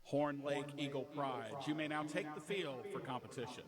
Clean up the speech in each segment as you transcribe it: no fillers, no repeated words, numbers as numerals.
Horn Lake Eagle Pride. You may now take the field for competition.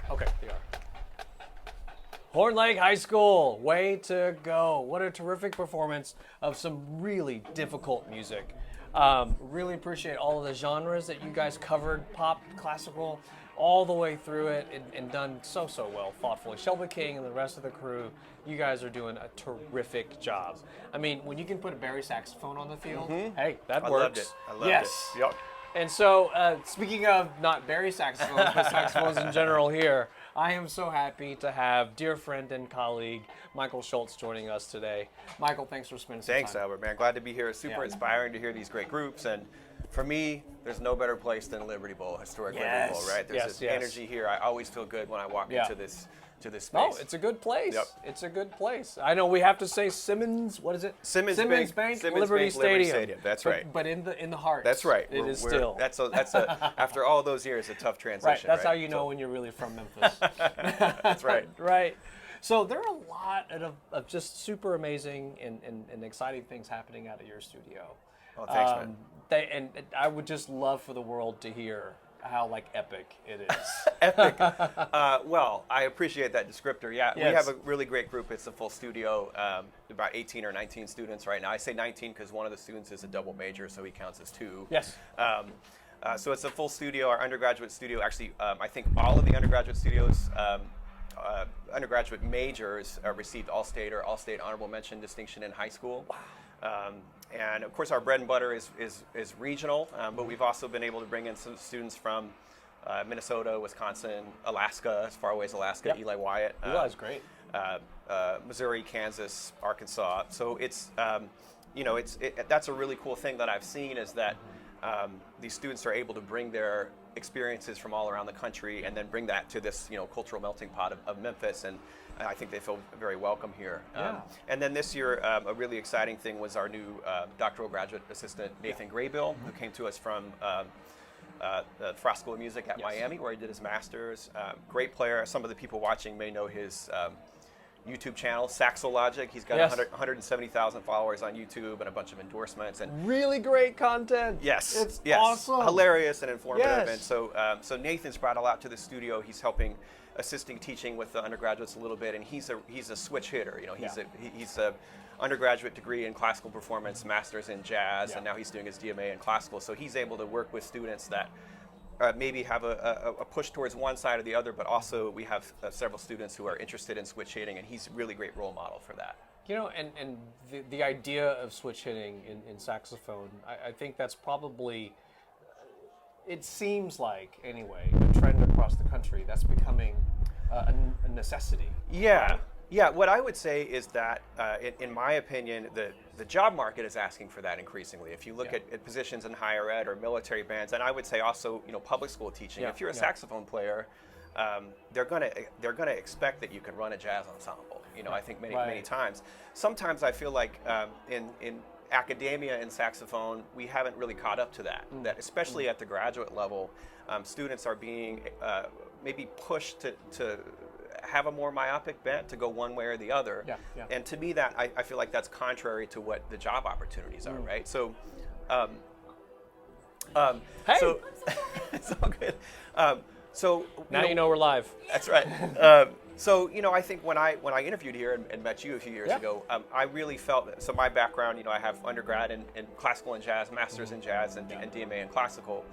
Okay, you are. Horn Lake High School, way to go. What a terrific performance of some really difficult music. Really appreciate all of the genres that you guys covered, pop, classical, all the way through it and done so well, thoughtfully. Shelby King and the rest of the crew, you guys are doing a terrific job. I mean, when you can put a Barry saxophone on the field, hey, that I works. loved it. I loved yes. it. Yep. And so, speaking of not Barry saxophones, but saxophones in general here, I am so happy to have dear friend and colleague Michael Schultz joining us today. Michael, thanks for spending some Thanks, time. Albert, man. Glad to be here. It's super Yeah. inspiring to hear these great groups. And for me, there's no better place than Liberty Bowl, historic Liberty Bowl, right? There's this energy here. I always feel good when I walk into this space. Oh, it's a good place. Yep. It's a good place. I know we have to say Simmons. What is it? Simmons Bank, Liberty Stadium. That's but, right. But in the heart. That's right. It is still. That's after all those years, a tough transition. Right. That's how you know when you're really from Memphis. That's right. Right. So there are a lot of just super amazing and exciting things happening out of your studio. Oh, thanks, man. And I would just love for the world to hear how epic it is. Epic. Well, I appreciate that descriptor. Yeah, Yes. we have a really great group. It's a full studio, about 18 or 19 students right now. I say 19 because one of the students is a double major, so he counts as two. Yes. So it's a full studio. Our undergraduate studio, actually, I think all of the undergraduate studios, undergraduate majors received All-State or All-State Honorable Mention distinction in high school. Wow. And of course, our bread and butter is regional, but we've also been able to bring in some students from Minnesota, Wisconsin, Alaska, as far away as Alaska. Yep. Eli Wyatt. Eli's great. Missouri, Kansas, Arkansas. So it's that's a really cool thing that I've seen is that these students are able to bring their experiences from all around the country and then bring that to this cultural melting pot of Memphis, and I think they feel very welcome here. Yeah. And then this year, a really exciting thing was our new doctoral graduate assistant, Nathan Graybill, who came to us from the Frost School of Music at Miami, where he did his master's. Great player. Some of the people watching may know his YouTube channel, Saxologic. He's got 170,000 followers on YouTube and a bunch of endorsements. And Really great content. yes, It's yes, awesome. hilarious and informative. Yes. And so Nathan's brought a lot to the studio. He's helping, assisting, teaching with the undergraduates a little bit, and he's a switch hitter. He's a undergraduate degree in classical performance, master's in jazz, and now he's doing his DMA in classical. So he's able to work with students that maybe have a push towards one side or the other, but also we have several students who are interested in switch hitting, and he's a really great role model for that. You know, and the idea of switch hitting in saxophone, I think that's probably, it seems like, anyway, a trend across the country that's becoming a necessity. Yeah. Yeah, what I would say is that, in my opinion, the job market is asking for that increasingly. If you look at positions in higher ed or military bands, and I would say also, public school teaching. If you're a saxophone player, they're gonna expect that you can run a jazz ensemble. I think many times. Sometimes I feel like in academia and saxophone, we haven't really caught up to that. That especially at the graduate level, students are being maybe pushed to have a more myopic bent to go one way or the other. And to me, that I feel like that's contrary to what the job opportunities are, right? So, Hey! so it's all good. So Now you know we're live. that's right. So I think when I interviewed here and met you a few years ago, I really felt so. My background, I have undergrad in classical and jazz, master's in jazz, and DMA in classical.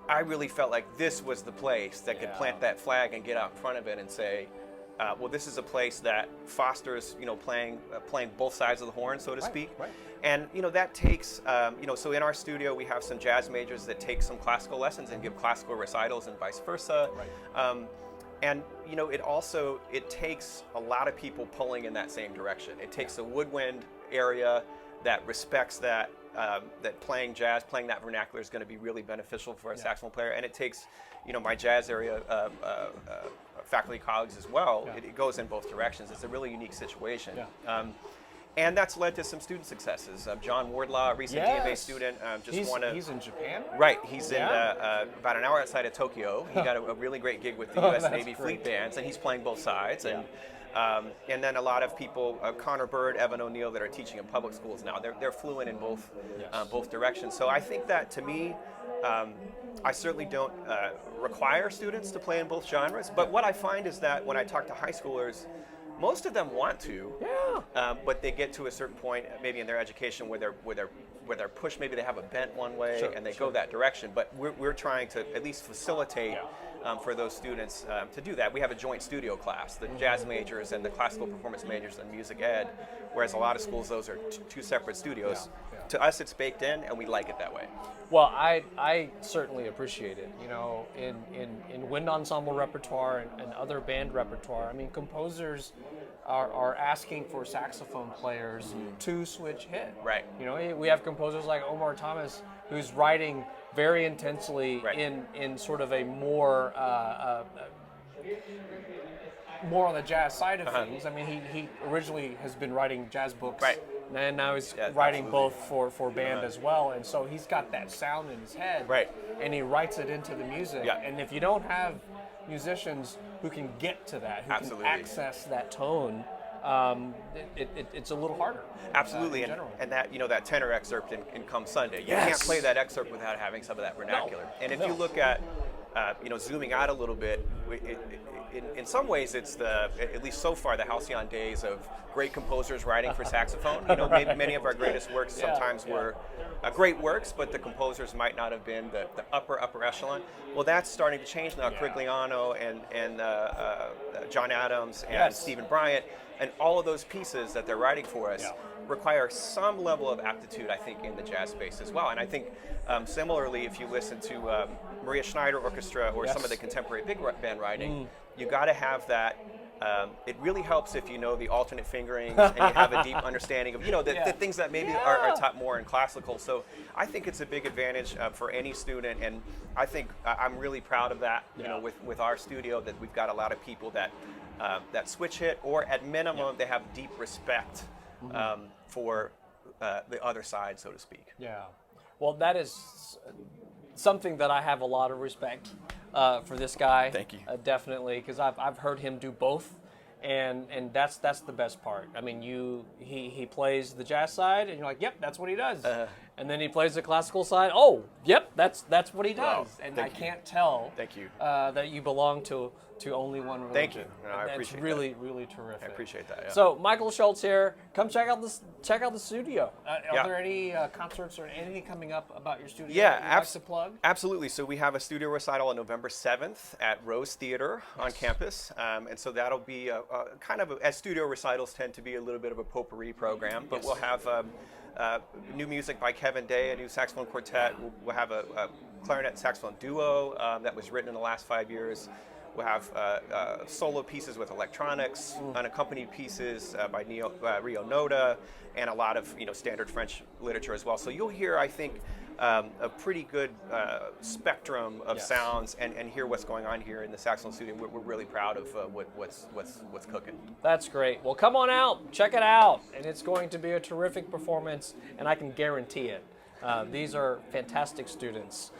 I really felt like this was the place that could plant that flag and get out in front of it and say, well, this is a place that fosters, playing both sides of the horn, so to speak. Right. And that takes, so in our studio we have some jazz majors that take some classical lessons and give classical recitals and vice versa. And it takes a lot of people pulling in that same direction. It takes a woodwind area that respects that playing jazz, playing that vernacular is going to be really beneficial for a saxophone player, and it takes, my jazz area faculty colleagues as well. It goes in both directions. It's a really unique situation. And that's led to some student successes. John Wardlaw, a recent DMA student, won a... He's in Japan? Right, he's in about an hour outside of Tokyo. He got a really great gig with the U.S. Navy Fleet Bands, and he's playing both sides. And then a lot of people, Connor Bird, Evan O'Neill, that are teaching in public schools now, they're fluent in both directions. So I think that, to me, I certainly don't require students to play in both genres, but what I find is that when I talk to high schoolers, most of them want to, but they get to a certain point, maybe in their education, where they're pushed. Maybe they have a bent one way, and they go that direction. But we're trying to at least facilitate for those students to do that. We have a joint studio class, the jazz majors and the classical performance majors and music ed, whereas a lot of schools, those are two separate studios. To us, it's baked in, and we like it that way. Well, I certainly appreciate it. In wind ensemble repertoire and other band repertoire, I mean, composers are asking for saxophone players to switch hit. Right. We have composers like Omar Thomas, who's writing very intensely in sort of a more on the jazz side of things. I mean, he originally has been writing jazz books. And now he's writing both for band as well, and so he's got that sound in his head, and he writes it into the music. And if you don't have musicians who can get to that, who can access that tone, it's a little harder. Absolutely, and that that tenor excerpt in Come Sunday, you can't play that excerpt without having some of that vernacular. And if you look at zooming out a little bit, in some ways it's at least so far, the halcyon days of great composers writing for saxophone. Many of our greatest works sometimes were great works, but the composers might not have been the upper echelon. Well, that's starting to change now. Crigliano and John Adams and Stephen Bryant, and all of those pieces that they're writing for us require some level of aptitude, I think, in the jazz space as well. And I think similarly, if you listen to Maria Schneider Orchestra or some of the contemporary big band writing, you got to have that. It really helps if you know the alternate fingerings and you have a deep understanding of the things that maybe are taught more in classical. So I think it's a big advantage for any student, and I think I'm really proud of that. With our studio, that we've got a lot of people that switch hit, or at minimum they have deep respect for the other side, so to speak. Well, that is something that I have a lot of respect for this guy. Thank you. Definitely, because I've heard him do both, and that's the best part. I mean, he plays the jazz side, and you're like, yep, that's what he does. and then he plays the classical side. Oh, yep, that's what he does. Wow, And I thank you. can't tell Thank you. that you belong to only one religion. Thank you. No, I And appreciate It's really, really terrific. I appreciate that. Yeah. So Michael Schultz here. Come check out the studio. Are Yeah. there any concerts or anything coming up about your studio? Yeah, that you'd like to plug? absolutely. So we have a studio recital on November 7th at Rose Theater on campus, and so that'll be kind of as studio recitals tend to be a little bit of a potpourri program, but we'll have new music by Kevin Day, a new saxophone quartet. We'll have a clarinet and saxophone duo that was written in the last 5 years. We'll have solo pieces with electronics, unaccompanied pieces by Rio Noda, and a lot of standard French literature as well. So you'll hear, I think, a pretty good spectrum of sounds, and hear what's going on here in the saxophone studio. We're really proud of what's cooking. That's great. Well, come on out, check it out, and it's going to be a terrific performance, and I can guarantee it. These are fantastic students.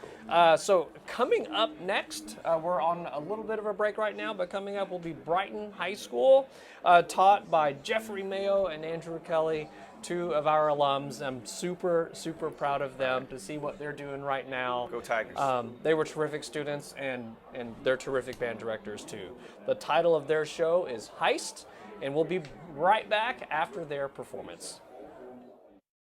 So coming up next, we're on a little bit of a break right now, but coming up will be Brighton High School, taught by Jeffrey Mayo and Andrew Kelly, two of our alums. I'm super, super proud of them to see what they're doing right now. Go Tigers. They were terrific students, and they're terrific band directors too. The title of their show is Heist, and we'll be right back after their performance.